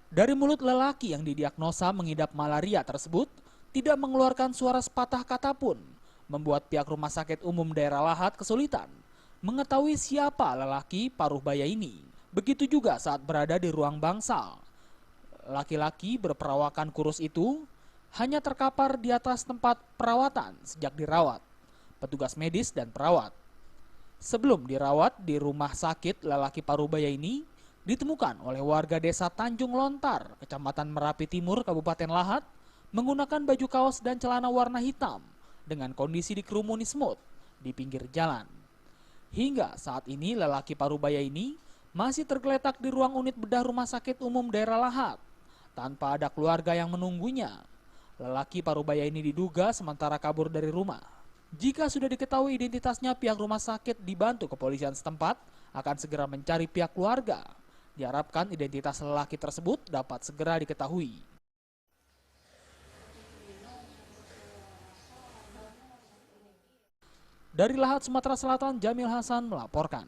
Dari mulut lelaki yang didiagnosa mengidap malaria tersebut, tidak mengeluarkan suara sepatah kata pun, membuat pihak Rumah Sakit Umum Daerah Lahat kesulitan mengetahui siapa lelaki paruh baya ini. Begitu juga saat berada di ruang bangsal. Laki-laki berperawakan kurus itu hanya terkapar di atas tempat perawatan sejak dirawat petugas medis dan perawat. Sebelum dirawat di rumah sakit, lelaki parubaya ini ditemukan oleh warga desa Tanjung Lontar, Kecamatan Merapi Timur, Kabupaten Lahat, menggunakan baju kaos dan celana warna hitam dengan kondisi dikerumuni semut di pinggir jalan. Hingga saat ini lelaki parubaya ini masih tergeletak di ruang unit bedah Rumah Sakit Umum Daerah Lahat tanpa ada keluarga yang menunggunya. Lelaki parubaya ini diduga sementara kabur dari rumah. Jika sudah diketahui identitasnya, pihak rumah sakit dibantu kepolisian setempat akan segera mencari pihak keluarga. Diharapkan identitas lelaki tersebut dapat segera diketahui. Dari Lahat, Sumatera Selatan, Jamil Hasan melaporkan.